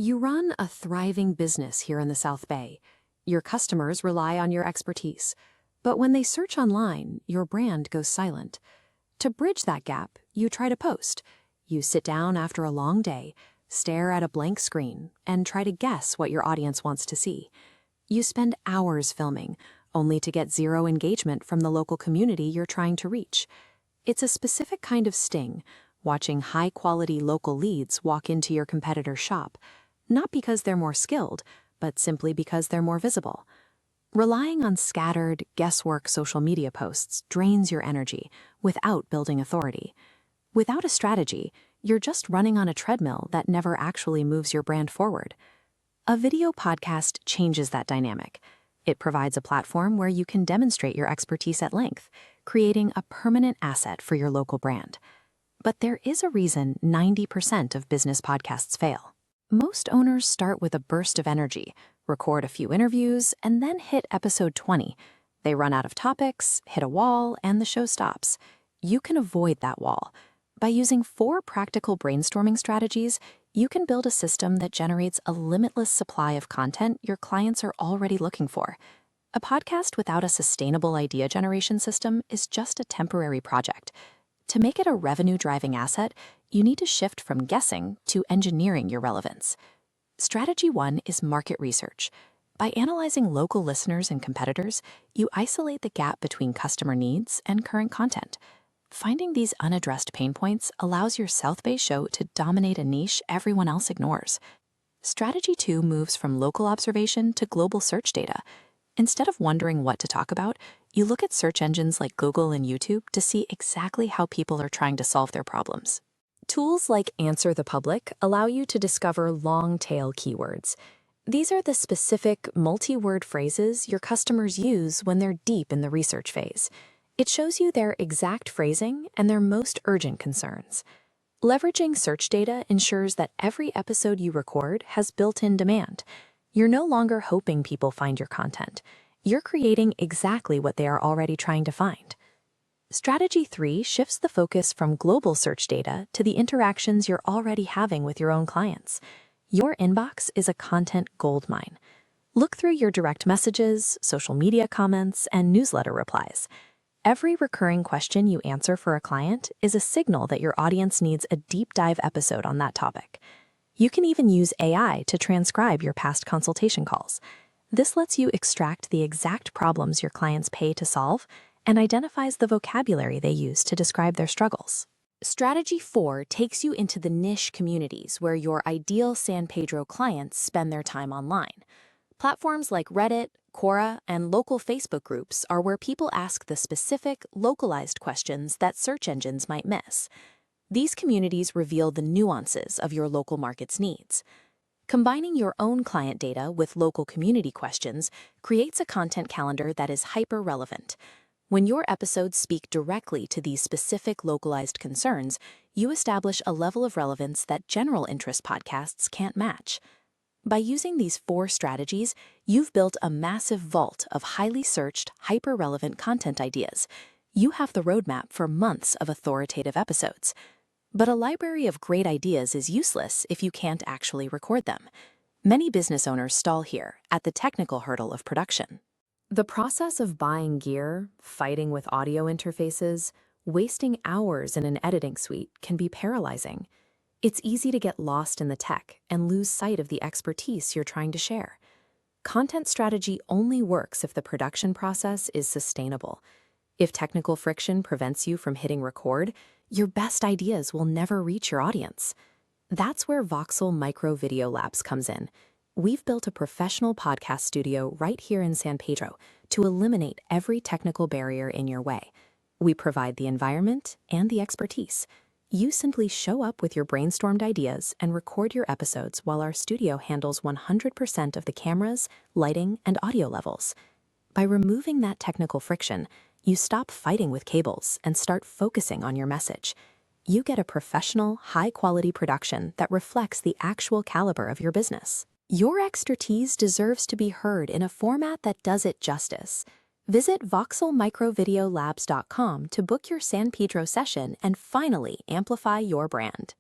You run a thriving business here in the South Bay. Your customers rely on your expertise. But when they search online, your brand goes silent. To bridge that gap, you try to post. You sit down after a long day, stare at a blank screen, and try to guess what your audience wants to see. You spend hours filming, only to get zero engagement from the local community you're trying to reach. It's a specific kind of sting, watching high-quality local leads walk into your competitor's shop, not because they're more skilled, but simply because they're more visible. Relying on scattered, guesswork social media posts drains your energy without building authority. Without a strategy, you're just running on a treadmill that never actually moves your brand forward. A video podcast changes that dynamic. It provides a platform where you can demonstrate your expertise at length, creating a permanent asset for your local brand. But there is a reason 90% of business podcasts fail. Most owners start with a burst of energy, record a few interviews, and then hit episode 20. They run out of topics, hit a wall, and the show stops. You can avoid that wall. By using 4 practical brainstorming strategies, you can build a system that generates a limitless supply of content your clients are already looking for. A podcast without a sustainable idea generation system is just a temporary project. To make it a revenue-driving asset, you need to shift from guessing to engineering your relevance. Strategy 1 is market research. By analyzing local listeners and competitors, you isolate the gap between customer needs and current content. Finding these unaddressed pain points allows your South Bay show to dominate a niche everyone else ignores. Strategy 2 moves from local observation to global search data. Instead of wondering what to talk about, you look at search engines like Google and YouTube to see exactly how people are trying to solve their problems. Tools like Answer the Public allow you to discover long-tail keywords. These are the specific, multi-word phrases your customers use when they're deep in the research phase. It shows you their exact phrasing and their most urgent concerns. Leveraging search data ensures that every episode you record has built-in demand. You're no longer hoping people find your content. You're creating exactly what they are already trying to find. Strategy 3 shifts the focus from global search data to the interactions you're already having with your own clients. Your inbox is a content goldmine. Look through your direct messages, social media comments, and newsletter replies. Every recurring question you answer for a client is a signal that your audience needs a deep dive episode on that topic. You can even use AI to transcribe your past consultation calls. This lets you extract the exact problems your clients pay to solve and identifies the vocabulary they use to describe their struggles. Strategy 4 takes you into the niche communities where your ideal San Pedro clients spend their time online. Platforms like Reddit, Quora, and local Facebook groups are where people ask the specific, localized questions that search engines might miss. These communities reveal the nuances of your local market's needs. Combining your own client data with local community questions creates a content calendar that is hyper-relevant. When your episodes speak directly to these specific localized concerns, you establish a level of relevance that general interest podcasts can't match. By using these 4 strategies, you've built a massive vault of highly searched, hyper-relevant content ideas. You have the roadmap for months of authoritative episodes. But a library of great ideas is useless if you can't actually record them. Many business owners stall here, at the technical hurdle of production. The process of buying gear, fighting with audio interfaces, wasting hours in an editing suite can be paralyzing. It's easy to get lost in the tech and lose sight of the expertise you're trying to share. Content strategy only works if the production process is sustainable. If technical friction prevents you from hitting record, your best ideas will never reach your audience. That's where Voxel Micro Video Labs comes in. We've built a professional podcast studio right here in San Pedro to eliminate every technical barrier in your way. We provide the environment and the expertise. You simply show up with your brainstormed ideas and record your episodes while our studio handles 100% of the cameras, lighting, and audio levels. By removing that technical friction, you stop fighting with cables and start focusing on your message. You get a professional, high-quality production that reflects the actual caliber of your business. Your expertise deserves to be heard in a format that does it justice. Visit voxelmicrovideolabs.com to book your San Pedro session and finally amplify your brand.